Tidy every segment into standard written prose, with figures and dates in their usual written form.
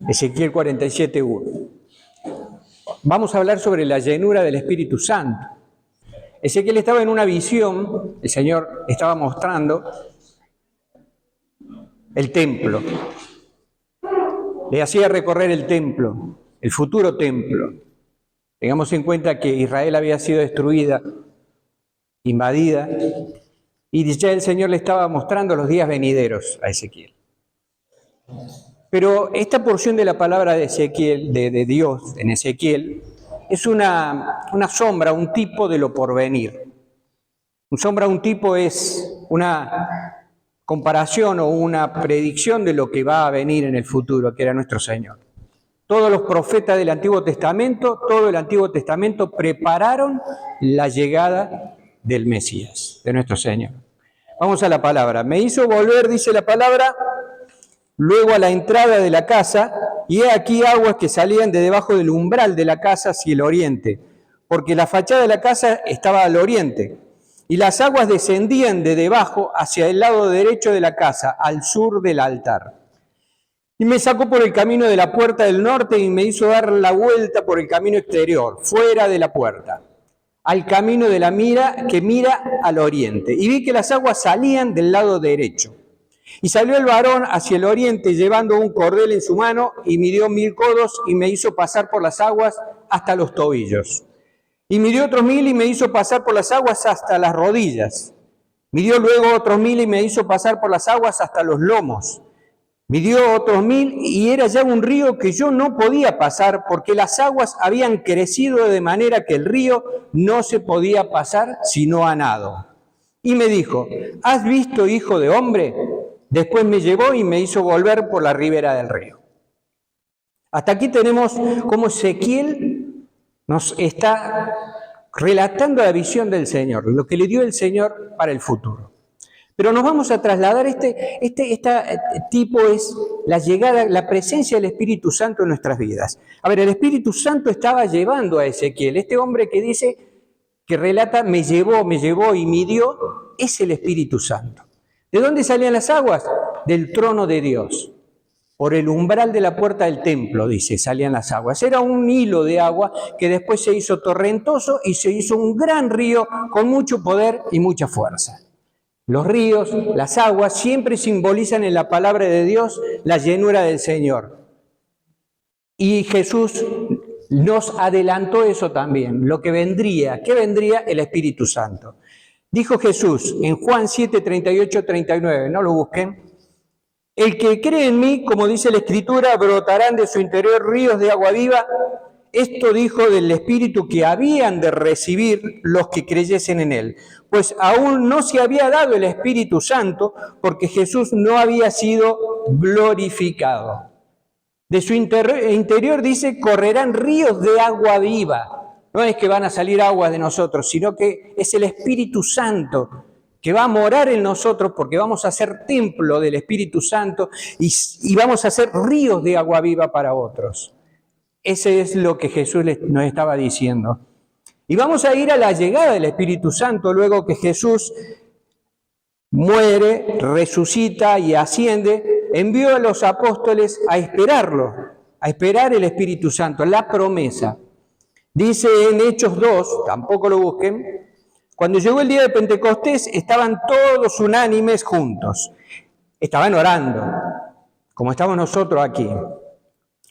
Ezequiel 47:1. Vamos a hablar sobre la llenura del Espíritu Santo. Ezequiel estaba en una visión, el Señor estaba mostrando el templo. Le hacía recorrer el templo, el futuro templo. Tengamos en cuenta que Israel había sido destruida, invadida, y ya el Señor le estaba mostrando los días venideros a Ezequiel. Pero esta porción de la palabra de Ezequiel, de Dios en Ezequiel, es una sombra, un tipo de lo porvenir. Un sombra, un tipo es una comparación o una predicción de lo que va a venir en el futuro, que era nuestro Señor. Todos los profetas del Antiguo Testamento, todo el Antiguo Testamento prepararon la llegada del Mesías, de nuestro Señor. Vamos a la palabra. Me hizo volver, dice la palabra, luego a la entrada de la casa, y he aquí aguas que salían de debajo del umbral de la casa hacia el oriente, porque la fachada de la casa estaba al oriente, y las aguas descendían de debajo hacia el lado derecho de la casa, al sur del altar. Y me sacó por el camino de la puerta del norte y me hizo dar la vuelta por el camino exterior, fuera de la puerta, al camino de la mira que mira al oriente. Y vi que las aguas salían del lado derecho. Y salió el varón hacia el oriente llevando un cordel en su mano y midió 1000 codos y me hizo pasar por las aguas hasta los tobillos. Y midió otros 1000 y me hizo pasar por las aguas hasta las rodillas. Midió luego otros 1000 y me hizo pasar por las aguas hasta los lomos. Midió otros 1000 y era ya un río que yo no podía pasar porque las aguas habían crecido de manera que el río no se podía pasar sino a nado. Y me dijo, ¿has visto, hijo de hombre? Después me llevó y me hizo volver por la ribera del río. Hasta aquí tenemos cómo Ezequiel nos está relatando la visión del Señor, lo que le dio el Señor para el futuro. Pero nos vamos a trasladar, este tipo es la llegada, la presencia del Espíritu Santo en nuestras vidas. A ver, el Espíritu Santo estaba llevando a Ezequiel, este hombre que dice, que relata, me llevó y midió, es el Espíritu Santo. ¿De dónde salían las aguas? Del trono de Dios. Por el umbral de la puerta del templo, dice, salían las aguas. Era un hilo de agua que después se hizo torrentoso y se hizo un gran río con mucho poder y mucha fuerza. Los ríos, las aguas, siempre simbolizan en la palabra de Dios la llenura del Señor. Y Jesús nos adelantó eso también, lo que vendría. ¿Qué vendría? El Espíritu Santo. Dijo Jesús en Juan 7, 38, 39, no lo busquen. El que cree en mí, como dice la Escritura, brotarán de su interior ríos de agua viva. Esto dijo del Espíritu que habían de recibir los que creyesen en él. Pues aún no se había dado el Espíritu Santo porque Jesús no había sido glorificado. De su interior dice, correrán ríos de agua viva. No es que van a salir aguas de nosotros, sino que es el Espíritu Santo que va a morar en nosotros porque vamos a ser templo del Espíritu Santo y vamos a hacer ríos de agua viva para otros. Ese es lo que Jesús nos estaba diciendo. Y vamos a ir a la llegada del Espíritu Santo luego que Jesús muere, resucita y asciende. Envió a los apóstoles a esperarlo, a esperar el Espíritu Santo, la promesa. Dice en Hechos 2, tampoco lo busquen, cuando llegó el día de Pentecostés estaban todos unánimes juntos. Estaban orando, como estamos nosotros aquí.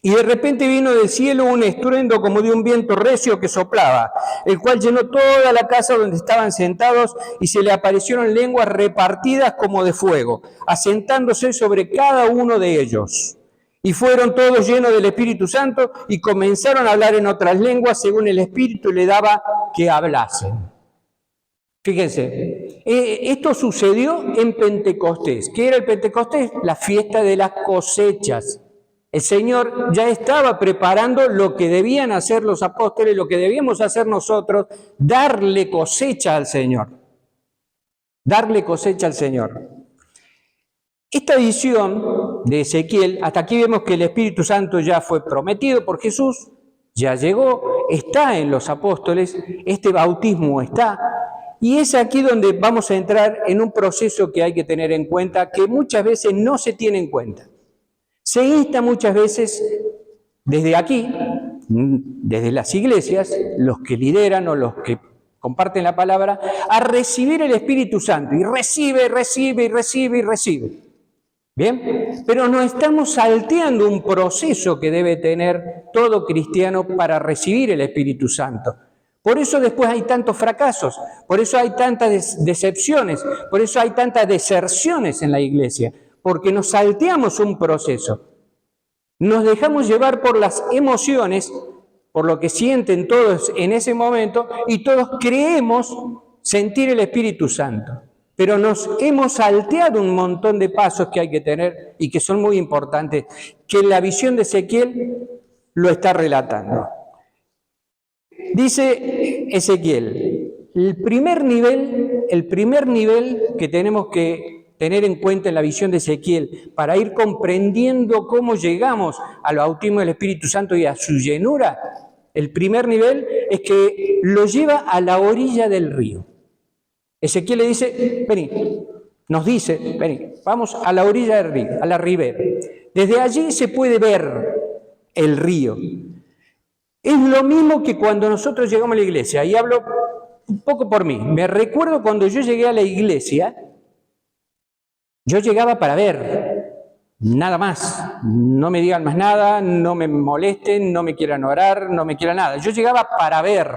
Y de repente vino del cielo un estruendo como de un viento recio que soplaba, el cual llenó toda la casa donde estaban sentados y se le aparecieron lenguas repartidas como de fuego, asentándose sobre cada uno de ellos. Y fueron todos llenos del Espíritu Santo y comenzaron a hablar en otras lenguas según el Espíritu le daba que hablasen. Fíjense, esto sucedió en Pentecostés. ¿Qué era el Pentecostés? La fiesta de las cosechas. El Señor ya estaba preparando lo que debían hacer los apóstoles, lo que debíamos hacer nosotros, darle cosecha al Señor. Darle cosecha al Señor. Esta visión de Ezequiel, hasta aquí vemos que el Espíritu Santo ya fue prometido por Jesús, ya llegó, está en los apóstoles, este bautismo está, y es aquí donde vamos a entrar en un proceso que hay que tener en cuenta, que muchas veces no se tiene en cuenta. Se insta muchas veces desde aquí, desde las iglesias, los que lideran o los que comparten la palabra, a recibir el Espíritu Santo. Y recibe, recibe, y recibe, y recibe. ¿Bien? Pero no estamos salteando un proceso que debe tener todo cristiano para recibir el Espíritu Santo. Por eso después hay tantos fracasos, por eso hay tantas decepciones, por eso hay tantas deserciones en la iglesia, porque nos salteamos un proceso. Nos dejamos llevar por las emociones, por lo que sienten todos en ese momento, y todos creemos sentir el Espíritu Santo. Pero nos hemos salteado un montón de pasos que hay que tener y que son muy importantes, que la visión de Ezequiel lo está relatando. Dice Ezequiel, el primer nivel que tenemos que tener en cuenta en la visión de Ezequiel para ir comprendiendo cómo llegamos al bautismo del Espíritu Santo y a su llenura, el primer nivel es que lo lleva a la orilla del río. Ezequiel le dice, vení, nos dice, vení, vamos a la orilla del río, a la ribera. Desde allí se puede ver el río. Es lo mismo que cuando nosotros llegamos a la iglesia, y hablo un poco por mí. Me recuerdo cuando yo llegué a la iglesia, yo llegaba para ver, nada más. No me digan más nada, no me molesten, no me quieran orar, no me quieran nada. Yo llegaba para ver,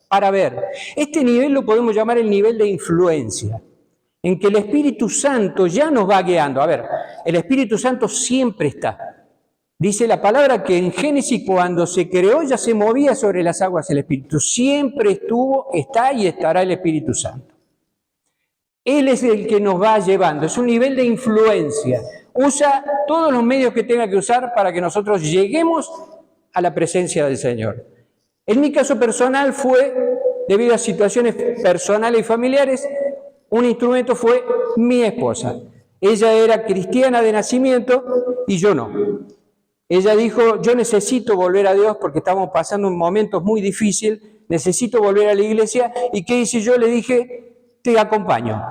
para ver. Este nivel lo podemos llamar el nivel de influencia, en que el Espíritu Santo ya nos va guiando. A ver, el Espíritu Santo siempre está. Dice la palabra que en Génesis, cuando se creó, ya se movía sobre las aguas el Espíritu. Siempre estuvo, está y estará el Espíritu Santo. Él es el que nos va llevando, es un nivel de influencia. Usa todos los medios que tenga que usar para que nosotros lleguemos a la presencia del Señor. En mi caso personal fue, debido a situaciones personales y familiares, un instrumento fue mi esposa. Ella era cristiana de nacimiento y yo no. Ella dijo, yo necesito volver a Dios porque estamos pasando un momento muy difícil, necesito volver a la iglesia. ¿Y qué hice yo? Le dije, te acompaño,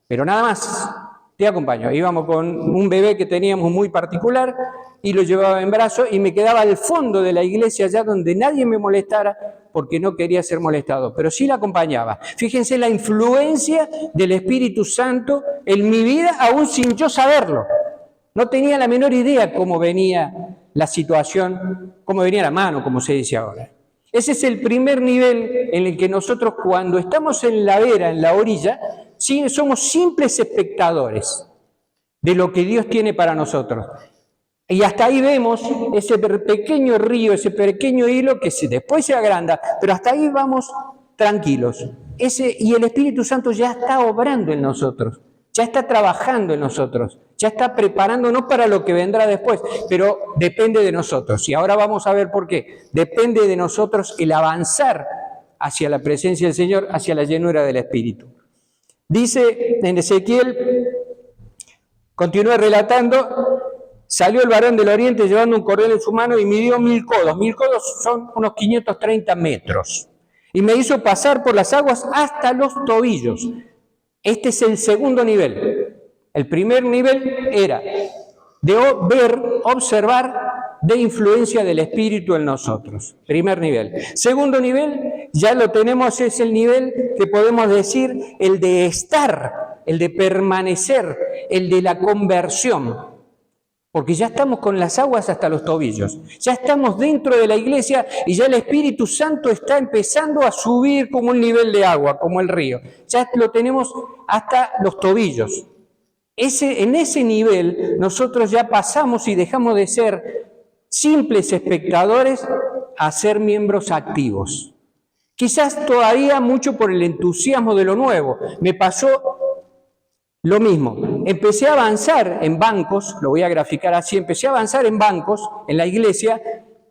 pero nada más, te acompaño. Íbamos con un bebé que teníamos muy particular y lo llevaba en brazos y me quedaba al fondo de la iglesia, allá donde nadie me molestara porque no quería ser molestado, pero sí la acompañaba. Fíjense la influencia del Espíritu Santo en mi vida, aún sin yo saberlo. No tenía la menor idea cómo venía la situación, cómo venía la mano, como se dice ahora. Ese es el primer nivel en el que nosotros, cuando estamos en la vera, en la orilla, sí, somos simples espectadores de lo que Dios tiene para nosotros. Y hasta ahí vemos ese pequeño río, ese pequeño hilo que después se agranda, pero hasta ahí vamos tranquilos. Y el Espíritu Santo ya está obrando en nosotros. Ya está trabajando en nosotros, ya está preparándonos para lo que vendrá después, pero depende de nosotros. Y ahora vamos a ver por qué. Depende de nosotros el avanzar hacia la presencia del Señor, hacia la llenura del Espíritu. Dice en Ezequiel, continúa relatando, salió el varón del oriente llevando un cordel en su mano y midió 1000 codos. 1000 codos son unos 530 metros. Y me hizo pasar por las aguas hasta los tobillos. Este es el segundo nivel. El primer nivel era de ver, observar, de influencia del Espíritu en nosotros. Primer nivel. Segundo nivel, ya lo tenemos, es el nivel que podemos decir el de estar, el de permanecer, el de la conversión. Porque ya estamos con las aguas hasta los tobillos. Ya estamos dentro de la iglesia y ya el Espíritu Santo está empezando a subir como un nivel de agua, como el río. Ya lo tenemos hasta los tobillos. En ese nivel nosotros ya pasamos y dejamos de ser simples espectadores a ser miembros activos. Quizás todavía mucho por el entusiasmo de lo nuevo. Me pasó lo mismo, empecé a avanzar en bancos, lo voy a graficar así, empecé a avanzar en bancos en la iglesia,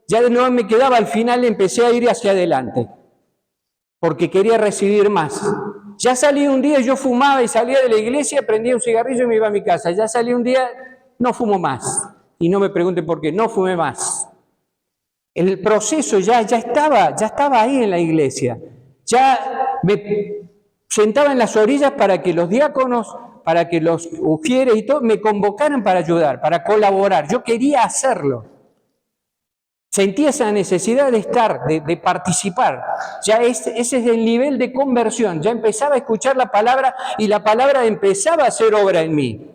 ya de nuevo me quedaba al final, empecé a ir hacia adelante, porque quería recibir más. Ya salí un día, yo fumaba y salía de la iglesia, prendía un cigarrillo y me iba a mi casa. Ya salí un día, no fumo más. Y no me pregunten por qué, no fumé más. El proceso ya estaba ahí en la iglesia. Ya me sentaba en las orillas para que los diáconos para que los ujieres y todo me convocaran para ayudar, para colaborar. Yo quería hacerlo. Sentía esa necesidad de estar, de participar. Ya ese es el nivel de conversión. Ya empezaba a escuchar la palabra y la palabra empezaba a hacer obra en mí.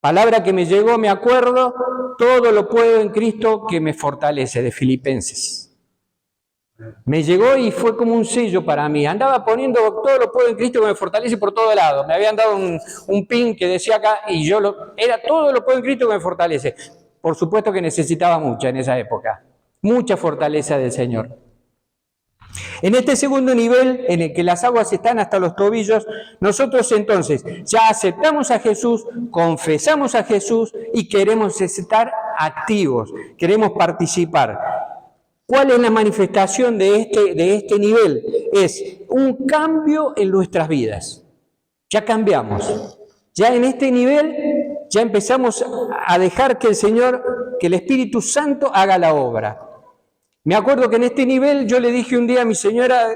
Palabra que me llegó, me acuerdo, todo lo puedo en Cristo que me fortalece, de Filipenses. Me llegó y fue como un sello para mí. Andaba poniendo todo lo puedo en Cristo que me fortalece por todo lado. Me habían dado un pin que decía acá y era todo lo puedo en Cristo que me fortalece. Por supuesto que necesitaba mucha en esa época. Mucha fortaleza del Señor. En este segundo nivel, en el que las aguas están hasta los tobillos, nosotros entonces ya aceptamos a Jesús, confesamos a Jesús y queremos estar activos, queremos participar. ¿Cuál es la manifestación de este nivel? Es un cambio en nuestras vidas. Ya cambiamos. Ya en este nivel ya empezamos a dejar que el Espíritu Santo haga la obra. Me acuerdo que en este nivel yo le dije un día a mi señora,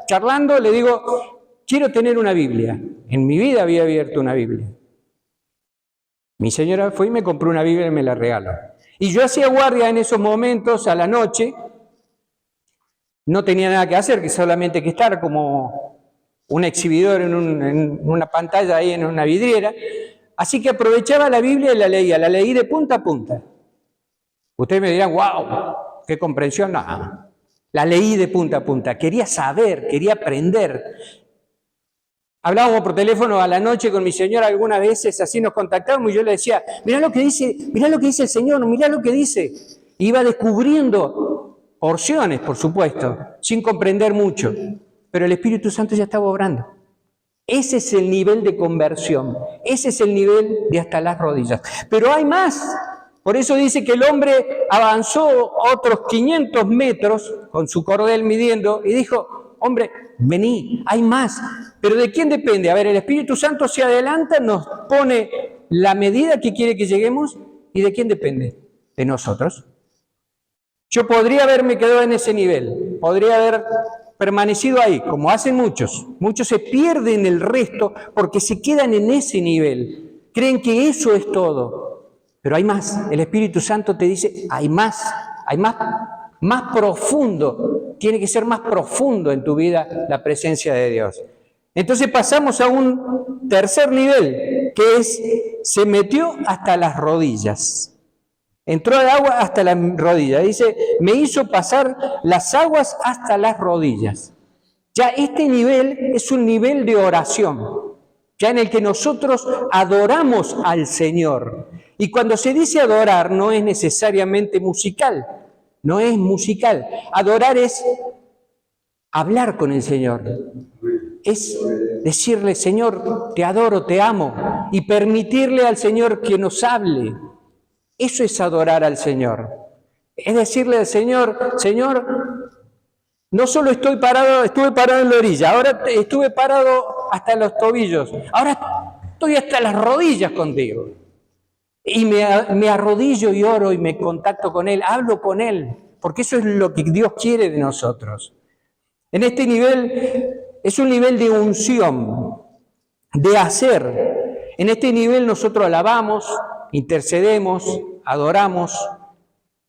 charlando, le digo, quiero tener una Biblia. En mi vida había abierto una Biblia. Mi señora fue y me compró una Biblia y me la regaló. Y yo hacía guardia en esos momentos a la noche. No tenía nada que hacer, que solamente que estar como un exhibidor en una pantalla ahí en una vidriera. Así que aprovechaba la Biblia y la leí de punta a punta. Ustedes me dirán, wow, qué comprensión. No, la leí de punta a punta, quería saber, quería aprender. Hablábamos por teléfono a la noche con mi señora algunas veces, así nos contactábamos y yo le decía, mirá lo que dice el Señor, mirá lo que dice. Iba descubriendo porciones, por supuesto, sin comprender mucho, pero el Espíritu Santo ya estaba obrando. Ese es el nivel de conversión, ese es el nivel de hasta las rodillas. Pero hay más. Por eso dice que el hombre avanzó otros 500 metros con su cordel midiendo y dijo, hombre, vení, hay más. Pero ¿de quién depende? A ver, el Espíritu Santo se adelanta, nos pone la medida que quiere que lleguemos. ¿Y de quién depende? De nosotros. Yo podría haberme quedado en ese nivel, podría haber permanecido ahí, como hacen muchos. Muchos se pierden el resto porque se quedan en ese nivel. Creen que eso es todo. Pero hay más. El Espíritu Santo te dice, hay más profundo. Tiene que ser más profundo en tu vida la presencia de Dios. Entonces pasamos a un tercer nivel, que es, se metió hasta las rodillas. Entró el agua hasta la rodilla. Dice, me hizo pasar las aguas hasta las rodillas. Ya este nivel es un nivel de oración, ya en el que nosotros adoramos al Señor. Y cuando se dice adorar no es necesariamente musical, no es musical. Adorar es hablar con el Señor. Es decirle, Señor, te adoro, te amo, y permitirle al Señor que nos hable. Eso es adorar al Señor. Es decirle al Señor, Señor, no solo estuve parado en la orilla, ahora estuve parado hasta los tobillos, ahora estoy hasta las rodillas contigo. Y me arrodillo y oro y me contacto con Él, hablo con Él, porque eso es lo que Dios quiere de nosotros. En este nivel es un nivel de unción, de hacer. En este nivel nosotros alabamos, intercedemos, adoramos.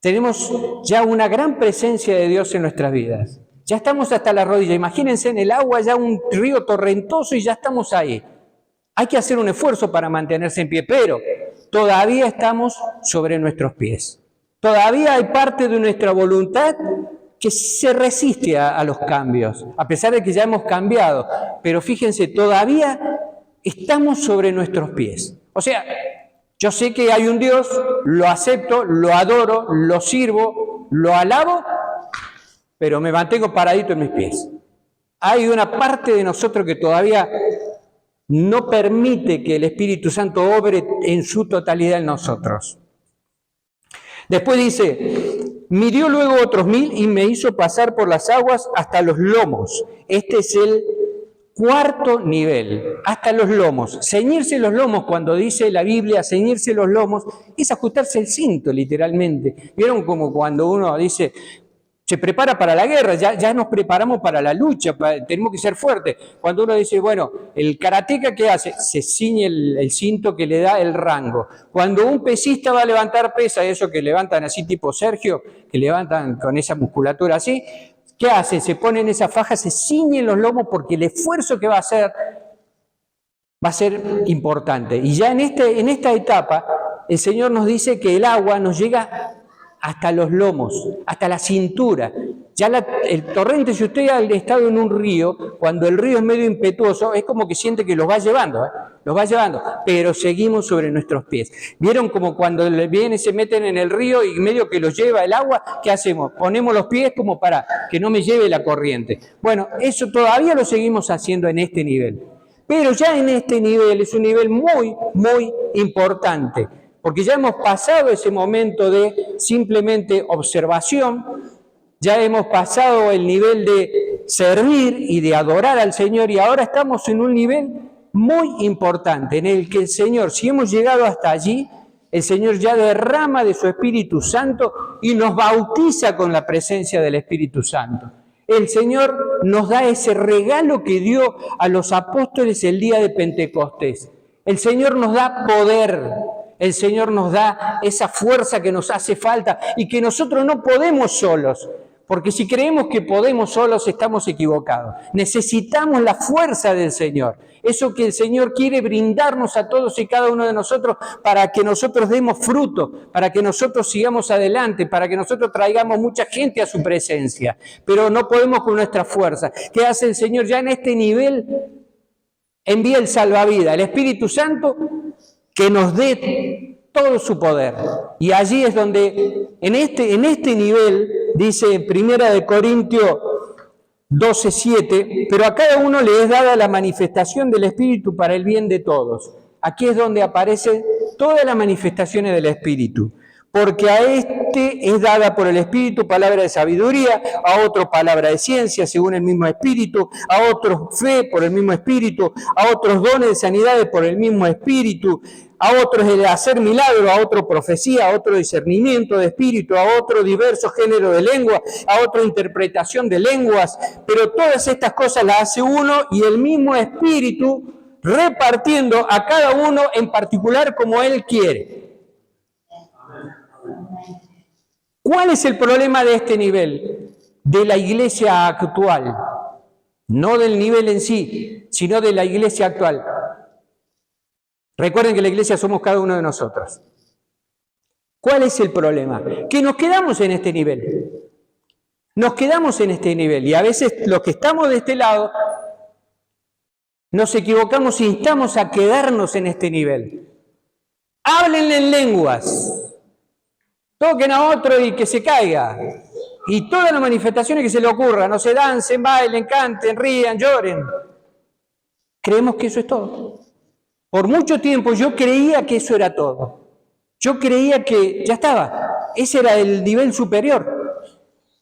Tenemos ya una gran presencia de Dios en nuestras vidas. Ya estamos hasta la rodilla. Imagínense en el agua ya un río torrentoso y ya estamos ahí. Hay que hacer un esfuerzo para mantenerse en pie, pero todavía estamos sobre nuestros pies. Todavía hay parte de nuestra voluntad que se resiste a los cambios, a pesar de que ya hemos cambiado. Pero fíjense, todavía estamos sobre nuestros pies. O sea, yo sé que hay un Dios, lo acepto, lo adoro, lo sirvo, lo alabo, pero me mantengo paradito en mis pies. Hay una parte de nosotros que todavía no permite que el Espíritu Santo obre en su totalidad en nosotros. Después dice, midió luego otros 1000 y me hizo pasar por las aguas hasta los lomos. Este es el cuarto nivel, hasta los lomos. Ceñirse los lomos, cuando dice la Biblia, ceñirse los lomos, es ajustarse el cinto, literalmente. ¿Vieron como cuando uno dice, Se prepara para la guerra, ya nos preparamos para la lucha, tenemos que ser fuertes. Cuando uno dice, bueno, el karateca, ¿qué hace? Se ciñe el cinto que le da el rango. Cuando un pesista va a levantar pesa, eso que levantan así tipo Sergio, que levantan con esa musculatura así, ¿qué hace? Se ponen esa faja, se ciñen los lomos porque el esfuerzo que va a ser importante. Y ya en esta etapa, el Señor nos dice que el agua nos llega hasta los lomos, hasta la cintura. Ya el torrente, si usted ha estado en un río, cuando el río es medio impetuoso, es como que siente que los va llevando, pero seguimos sobre nuestros pies. ¿Vieron como cuando vienen, se meten en el río y medio que los lleva el agua? ¿Qué hacemos? Ponemos los pies como para que no me lleve la corriente. Bueno, eso todavía lo seguimos haciendo en este nivel. Pero ya en este nivel es un nivel muy, muy importante, porque ya hemos pasado ese momento de simplemente observación, ya hemos pasado el nivel de servir y de adorar al Señor, y ahora estamos en un nivel muy importante, en el que el Señor, si hemos llegado hasta allí, el Señor ya derrama de su Espíritu Santo y nos bautiza con la presencia del Espíritu Santo. El Señor nos da ese regalo que dio a los apóstoles el día de Pentecostés. El Señor nos da poder, el Señor nos da esa fuerza que nos hace falta y que nosotros no podemos solos, porque si creemos que podemos solos estamos equivocados. Necesitamos la fuerza del Señor, eso que el Señor quiere brindarnos a todos y cada uno de nosotros para que nosotros demos fruto, para que nosotros sigamos adelante, para que nosotros traigamos mucha gente a su presencia, pero no podemos con nuestra fuerza. ¿Qué hace el Señor? Ya en este nivel envía el salvavidas, el Espíritu Santo, que nos dé todo su poder. Y allí es donde, en este nivel, dice en 1 Corintios 12:7, pero a cada uno le es dada la manifestación del Espíritu para el bien de todos. Aquí es donde aparecen todas las manifestaciones del Espíritu. Porque a este es dada por el Espíritu palabra de sabiduría, a otro palabra de ciencia según el mismo Espíritu, a otros fe por el mismo Espíritu, a otros dones de sanidades por el mismo Espíritu, a otros el hacer milagros, a otro profecía, a otro discernimiento de espíritu, a otro diversos géneros de lengua, a otra interpretación de lenguas, pero todas estas cosas las hace uno y el mismo Espíritu repartiendo a cada uno en particular como Él quiere. ¿Cuál es el problema de este nivel? De la iglesia actual. No del nivel en sí, sino de la iglesia actual. Recuerden que la iglesia somos cada uno de nosotros. ¿Cuál es el problema? Que nos quedamos en este nivel. Nos quedamos en este nivel. Y a veces los que estamos de este lado nos equivocamos y instamos a quedarnos en este nivel. Háblenle en lenguas. Toquen a otro y que se caiga. Y todas las manifestaciones que se le ocurran, no se dancen, bailen, canten, rían, lloren. Creemos que eso es todo. Por mucho tiempo yo creía que eso era todo. Yo creía que ya estaba. Ese era el nivel superior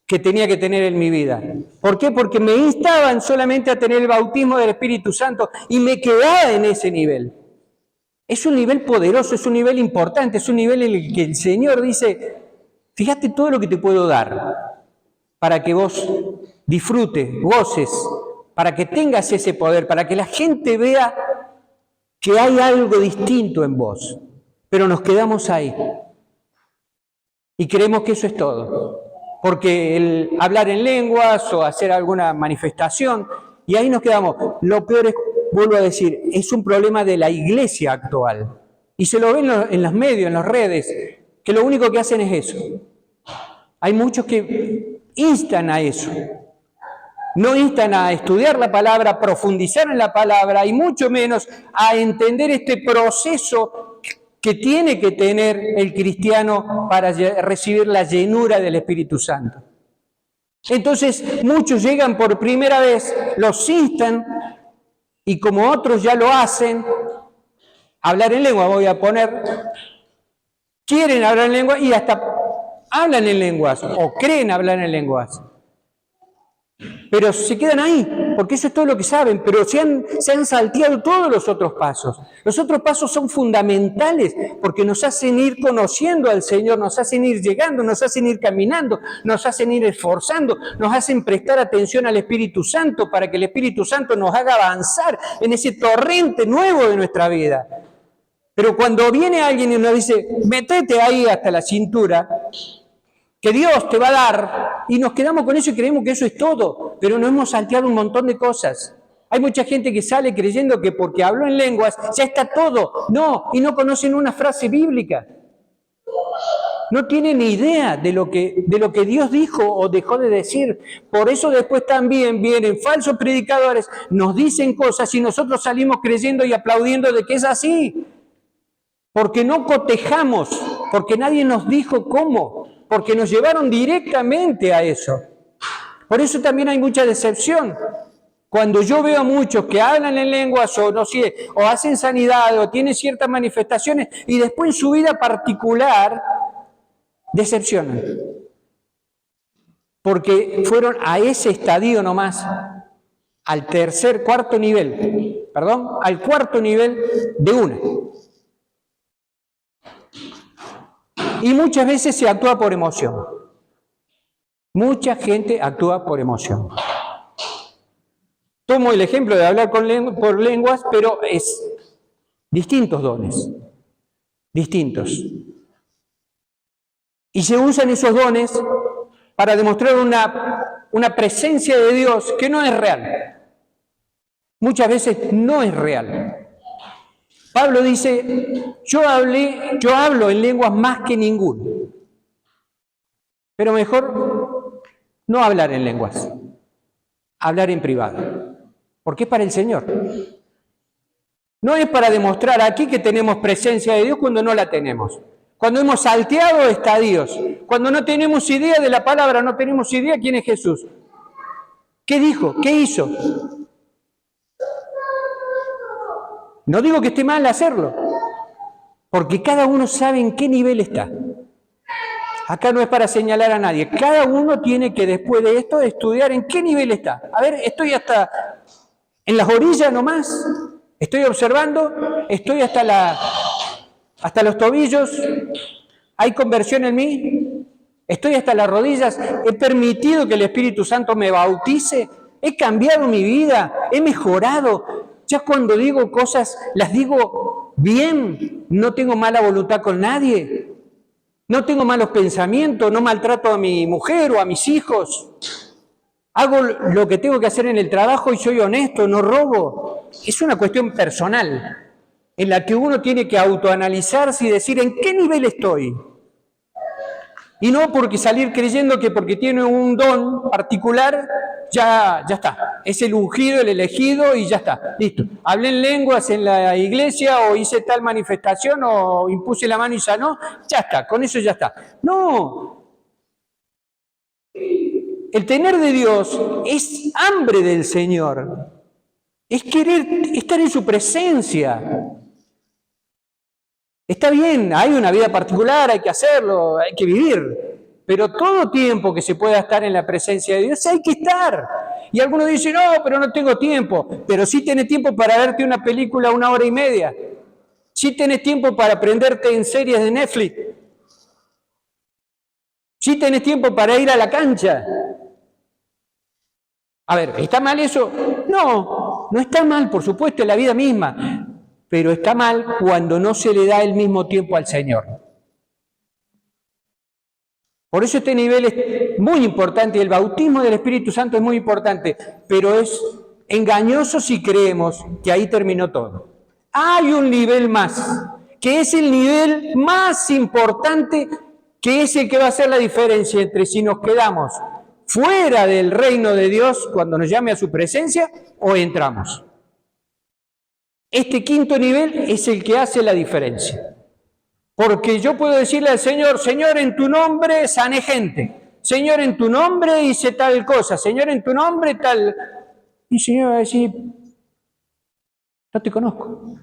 que tenía que tener en mi vida. ¿Por qué? Porque me instaban solamente a tener el bautismo del Espíritu Santo y me quedaba en ese nivel. Es un nivel poderoso, es un nivel importante, es un nivel en el que el Señor dice, fíjate todo lo que te puedo dar para que vos disfrutes, goces, para que tengas ese poder, para que la gente vea que hay algo distinto en vos. Pero nos quedamos ahí y creemos que eso es todo. Porque el hablar en lenguas o hacer alguna manifestación, y ahí nos quedamos. Lo peor es, vuelvo a decir, es un problema de la iglesia actual. Y se lo ven en los medios, en las redes, que lo único que hacen es eso. Hay muchos que instan a eso. No instan a estudiar la palabra, a profundizar en la palabra, y mucho menos a entender este proceso que tiene que tener el cristiano para recibir la llenura del Espíritu Santo. Entonces, muchos llegan por primera vez, los instan, y como otros ya lo hacen, hablar en lengua, voy a poner, quieren hablar en lengua y hasta hablan en lenguas, o creen hablar en lenguas. pero se quedan ahí, porque eso es todo lo que saben, pero se han salteado todos los otros pasos. Los otros pasos son fundamentales, porque nos hacen ir conociendo al Señor, nos hacen ir llegando, nos hacen ir caminando, nos hacen ir esforzando, nos hacen prestar atención al Espíritu Santo, para que el Espíritu Santo nos haga avanzar en ese torrente nuevo de nuestra vida. Pero cuando viene alguien y nos dice, métete ahí hasta la cintura, que Dios te va a dar, y nos quedamos con eso y creemos que eso es todo, pero nos hemos salteado un montón de cosas. Hay mucha gente que sale creyendo que porque habló en lenguas ya está todo. No, y no conocen una frase bíblica. No tienen ni idea de lo que Dios dijo o dejó de decir. Por eso después también vienen falsos predicadores, nos dicen cosas y nosotros salimos creyendo y aplaudiendo de que es así. Porque no cotejamos, porque nadie nos dijo cómo, porque nos llevaron directamente a eso. Por eso también hay mucha decepción. Cuando yo veo a muchos que hablan en lenguas o no sé, o hacen sanidad o tienen ciertas manifestaciones y después en su vida particular decepcionan. Porque fueron a ese estadio nomás, al cuarto nivel de una. Y muchas veces se actúa por emoción. Mucha gente actúa por emoción. Tomo el ejemplo de hablar por lenguas, pero es distintos dones. Distintos. Y se usan esos dones para demostrar una presencia de Dios que no es real. Muchas veces no es real. Pablo dice, yo hablo en lenguas más que ninguno. Pero mejor no hablar en lenguas, hablar en privado. Porque es para el Señor. No es para demostrar aquí que tenemos presencia de Dios cuando no la tenemos. Cuando hemos salteado estadios, cuando no tenemos idea de la palabra, no tenemos idea quién es Jesús. ¿Qué dijo? ¿Qué hizo? No digo que esté mal hacerlo, porque cada uno sabe en qué nivel está. Acá no es para señalar a nadie. Cada uno tiene que después de esto estudiar en qué nivel está. A ver, estoy hasta en las orillas nomás, estoy observando, estoy hasta los tobillos, ¿hay conversión en mí? Estoy hasta las rodillas, he permitido que el Espíritu Santo me bautice, he cambiado mi vida, he mejorado. Ya cuando digo cosas, las digo bien, no tengo mala voluntad con nadie, no tengo malos pensamientos, no maltrato a mi mujer o a mis hijos, hago lo que tengo que hacer en el trabajo y soy honesto, no robo. Es una cuestión personal en la que uno tiene que autoanalizarse y decir en qué nivel estoy. Y no porque salir creyendo que porque tiene un don particular, ya está. Es el ungido, el elegido y ya está. Listo. Hablé en lenguas en la iglesia o hice tal manifestación o impuse la mano y sanó. Ya está, con eso ya está. No. El tener de Dios es hambre del Señor. Es querer estar en su presencia. Está bien, hay una vida particular, hay que hacerlo, hay que vivir, pero todo tiempo que se pueda estar en la presencia de Dios hay que estar. Y algunos dicen, no, pero no tengo tiempo. Pero sí tienes tiempo para verte una película 1 hora y media. Sí tienes tiempo para prenderte en series de Netflix. Sí tienes tiempo para ir a la cancha. A ver, ¿está mal eso? No, no está mal, por supuesto, en la vida misma. Pero está mal cuando no se le da el mismo tiempo al Señor. Por eso este nivel es muy importante, y el bautismo del Espíritu Santo es muy importante, pero es engañoso si creemos que ahí terminó todo. Hay un nivel más, que es el nivel más importante, que es el que va a hacer la diferencia entre si nos quedamos fuera del reino de Dios cuando nos llame a su presencia o entramos. Este quinto nivel es el que hace la diferencia. Porque yo puedo decirle al Señor, Señor, en tu nombre sané gente. Señor, en tu nombre hice tal cosa. Señor, en tu nombre tal. Y el Señor va a decir, no te conozco.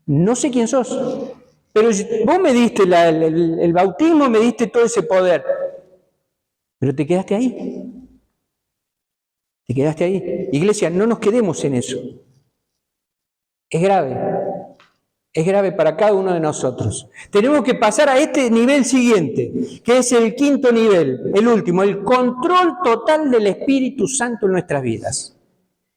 No sé quién sos. Pero vos me diste el bautismo, me diste todo ese poder. Pero te quedaste ahí. ¿Te quedaste ahí? Iglesia, no nos quedemos en eso. Es grave. Es grave para cada uno de nosotros. Tenemos que pasar a este nivel siguiente, que es el quinto nivel, el último, el control total del Espíritu Santo en nuestras vidas.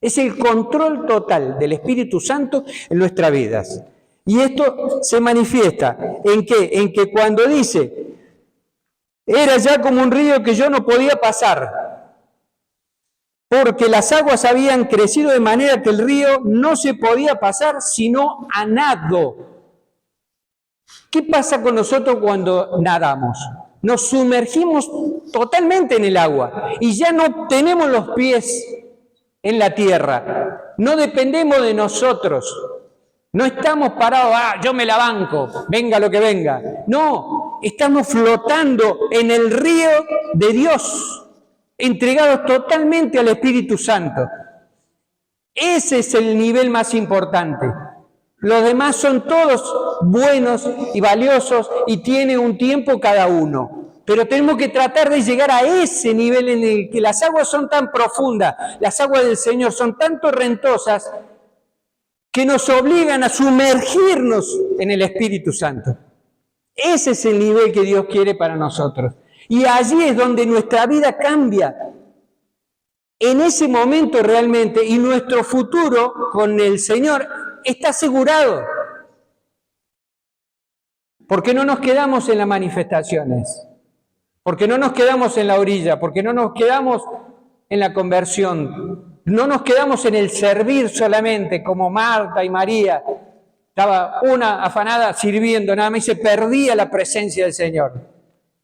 Es el control total del Espíritu Santo en nuestras vidas. Y esto se manifiesta ¿en qué? En que cuando dice, era ya como un río que yo no podía pasar, porque las aguas habían crecido de manera que el río no se podía pasar sino a nado. ¿Qué pasa con nosotros cuando nadamos? Nos sumergimos totalmente en el agua y ya no tenemos los pies en la tierra. No dependemos de nosotros. No estamos parados, yo me la banco, venga lo que venga. No, estamos flotando en el río de Dios, entregados totalmente al Espíritu Santo. Ese es el nivel más importante. Los demás son todos buenos y valiosos y tienen un tiempo cada uno. Pero tenemos que tratar de llegar a ese nivel en el que las aguas son tan profundas, las aguas del Señor son tan torrentosas, que nos obligan a sumergirnos en el Espíritu Santo. Ese es el nivel que Dios quiere para nosotros. Y allí es donde nuestra vida cambia. En ese momento realmente, y nuestro futuro con el Señor está asegurado. Porque no nos quedamos en las manifestaciones, porque no nos quedamos en la orilla, porque no nos quedamos en la conversión, no nos quedamos en el servir solamente como Marta y María. Estaba una afanada sirviendo, nada más y se perdía la presencia del Señor.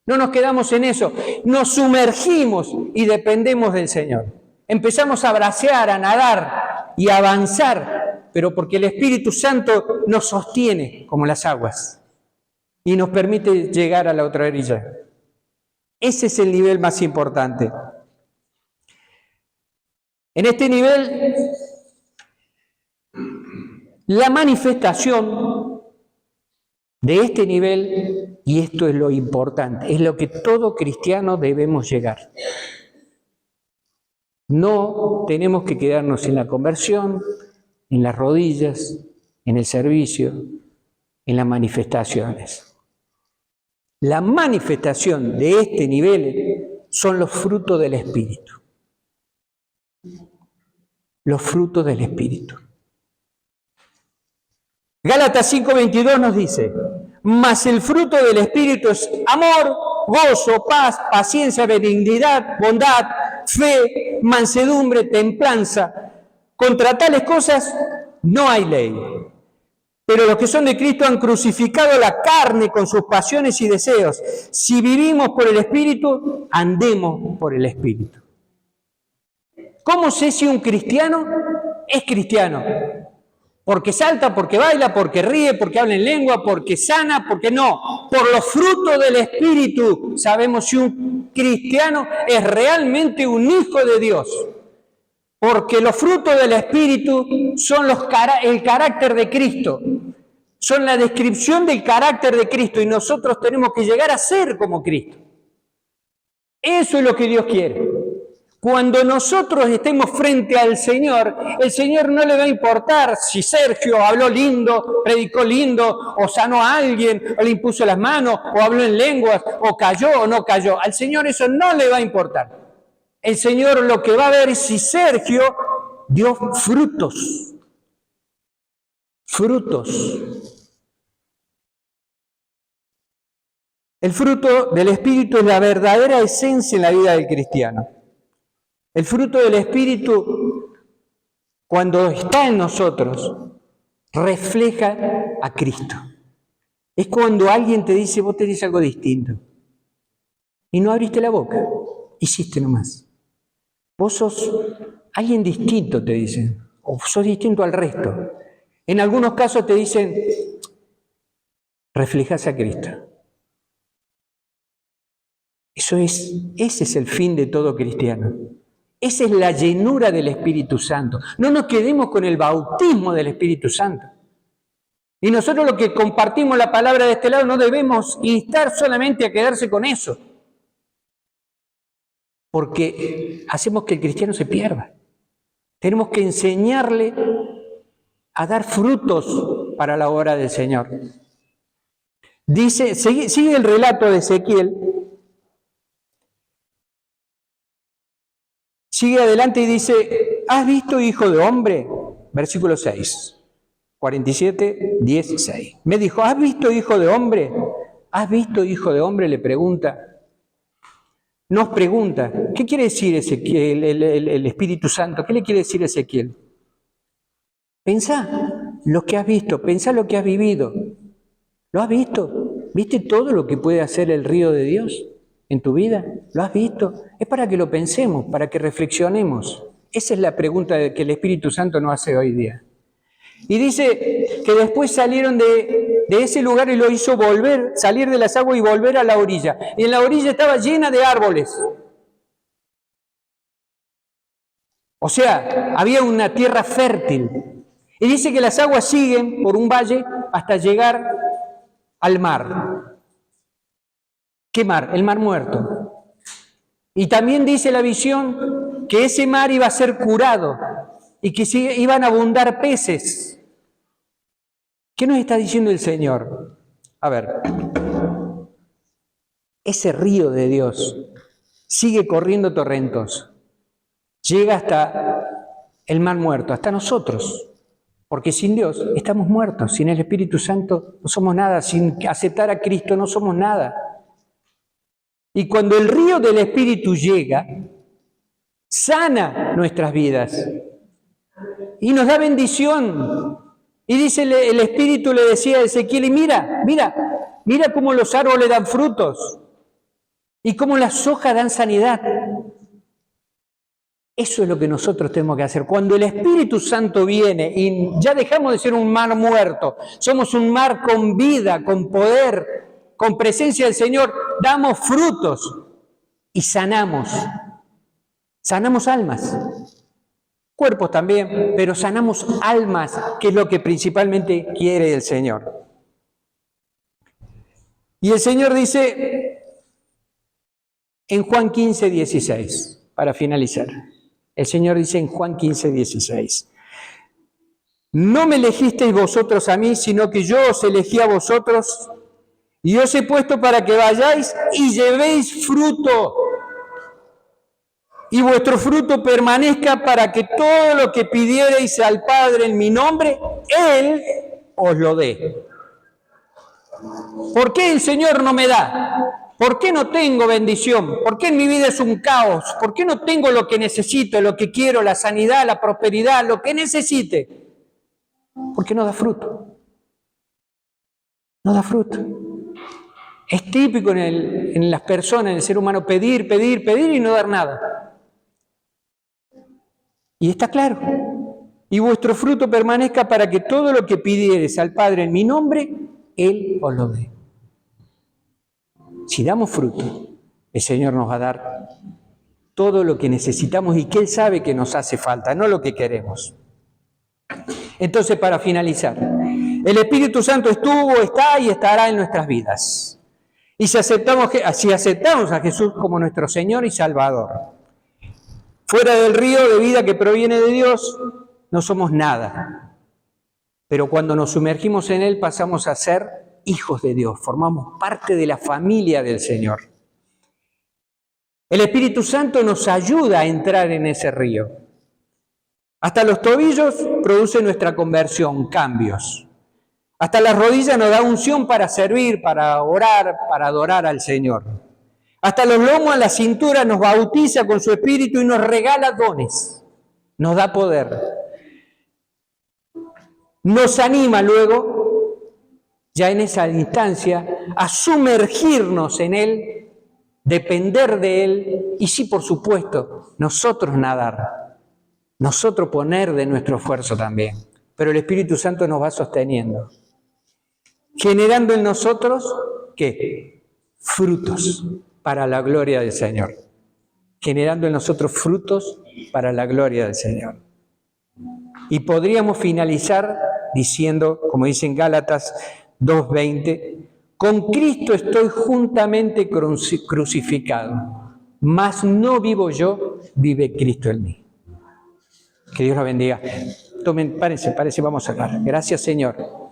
No nos quedamos en eso, nos sumergimos y dependemos del Señor. Empezamos a bracear, a nadar y a avanzar, pero porque el Espíritu Santo nos sostiene como las aguas y nos permite llegar a la otra orilla. Ese es el nivel más importante. En este nivel, la manifestación de este nivel, y esto es lo importante, es lo que todo cristiano debemos llegar. No tenemos que quedarnos en la conversión, en las rodillas, en el servicio, en las manifestaciones. La manifestación de este nivel son los frutos del Espíritu. Los frutos del Espíritu. Gálatas 5:22 nos dice, mas el fruto del Espíritu es amor, gozo, paz, paciencia, benignidad, bondad, fe, mansedumbre, templanza. Contra tales cosas no hay ley. Pero los que son de Cristo han crucificado la carne con sus pasiones y deseos. Si vivimos por el Espíritu, andemos por el Espíritu. ¿Cómo sé si un cristiano es cristiano? Porque salta, porque baila, porque ríe, porque habla en lengua, porque sana, porque no. Por los frutos del Espíritu sabemos si un cristiano es realmente un hijo de Dios. Porque los frutos del Espíritu son el carácter de Cristo. Son la descripción del carácter de Cristo y nosotros tenemos que llegar a ser como Cristo. Eso es lo que Dios quiere. Cuando nosotros estemos frente al Señor, el Señor no le va a importar si Sergio habló lindo, predicó lindo, o sanó a alguien, o le impuso las manos, o habló en lenguas, o cayó o no cayó. Al Señor eso no le va a importar. El Señor lo que va a ver es si Sergio dio frutos. Frutos. El fruto del Espíritu es la verdadera esencia en la vida del cristiano. El fruto del Espíritu, cuando está en nosotros, refleja a Cristo. Es cuando alguien te dice, vos tenés algo distinto. Y no abriste la boca, hiciste nomás. Vos sos alguien distinto, te dicen, o sos distinto al resto. En algunos casos te dicen, reflejás a Cristo. Ese es el fin de todo cristiano. Esa es la llenura del Espíritu Santo. No nos quedemos con el bautismo del Espíritu Santo. Y nosotros los que compartimos la palabra de este lado no debemos instar solamente a quedarse con eso. porque hacemos que el cristiano se pierda. Tenemos que enseñarle a dar frutos para la obra del Señor. Dice, sigue el relato de Ezequiel, sigue adelante y dice, ¿has visto, hijo de hombre? Versículo 6, 47, 16. Me dijo, ¿has visto, hijo de hombre? ¿Has visto, hijo de hombre? Le pregunta. Nos pregunta, ¿qué quiere decir Ezequiel, el Espíritu Santo? ¿Qué le quiere decir Ezequiel? Pensá lo que has visto, pensá lo que has vivido. ¿Lo has visto? ¿Viste todo lo que puede hacer el río de Dios en tu vida? ¿Lo has visto? Es para que lo pensemos, para que reflexionemos. Esa es la pregunta que el Espíritu Santo nos hace hoy día. Y dice que después salieron de ese lugar y lo hizo salir de las aguas y volver a la orilla. Y en la orilla estaba llena de árboles. O sea, había una tierra fértil. Y dice que las aguas siguen por un valle hasta llegar al mar. ¿Qué mar? El Mar Muerto. Y también dice la visión que ese mar iba a ser curado y que iban a abundar peces. ¿Qué nos está diciendo el Señor? A ver, ese río de Dios sigue corriendo torrentos, llega hasta el Mar Muerto, hasta nosotros, porque sin Dios estamos muertos, sin el Espíritu Santo no somos nada, sin aceptar a Cristo no somos nada. Y cuando el río del Espíritu llega, sana nuestras vidas y nos da bendición. Y dice el Espíritu, le decía a Ezequiel, y mira cómo los árboles dan frutos y cómo las hojas dan sanidad. Eso es lo que nosotros tenemos que hacer. Cuando el Espíritu Santo viene y ya dejamos de ser un mar muerto, somos un mar con vida, con poder, con presencia del Señor, damos frutos y sanamos almas. Cuerpos también, pero sanamos almas, que es lo que principalmente quiere el Señor. Y el Señor dice en Juan 15, 16, para finalizar. El Señor dice en Juan 15, 16, no me elegisteis vosotros a mí, sino que yo os elegí a vosotros y os he puesto para que vayáis y llevéis fruto. Y vuestro fruto permanezca para que todo lo que pidiereis al Padre en mi nombre, Él os lo dé. ¿Por qué el Señor no me da? ¿Por qué no tengo bendición? ¿Por qué en mi vida es un caos? ¿Por qué no tengo lo que necesito, lo que quiero, la sanidad, la prosperidad, lo que necesite? Porque no da fruto. No da fruto. Es típico en las personas, en el ser humano, pedir y no dar nada. Y está claro. Y vuestro fruto permanezca para que todo lo que pidieres al Padre en mi nombre, Él os lo dé. Si damos fruto, el Señor nos va a dar todo lo que necesitamos y que Él sabe que nos hace falta, no lo que queremos. Entonces, para finalizar, el Espíritu Santo estuvo, está y estará en nuestras vidas. Y si aceptamos a Jesús como nuestro Señor y Salvador, fuera del río de vida que proviene de Dios, no somos nada. Pero cuando nos sumergimos en Él, pasamos a ser hijos de Dios, formamos parte de la familia del Señor. El Espíritu Santo nos ayuda a entrar en ese río. Hasta los tobillos produce nuestra conversión, cambios. Hasta las rodillas nos da unción para servir, para orar, para adorar al Señor. Hasta los lomos a la cintura nos bautiza con su Espíritu y nos regala dones, nos da poder. Nos anima luego, ya en esa instancia, a sumergirnos en Él, depender de Él y sí, por supuesto, nosotros nadar, nosotros poner de nuestro esfuerzo también. Pero el Espíritu Santo nos va sosteniendo, generando en nosotros, ¿qué? Frutos para la gloria del Señor. Generando en nosotros frutos para la gloria del Señor. Y podríamos finalizar diciendo, como dice en Gálatas 2:20, con Cristo estoy juntamente crucificado. Mas no vivo yo, vive Cristo en mí. Que Dios los bendiga. Tomen, párense, vamos a hablar. Gracias, Señor.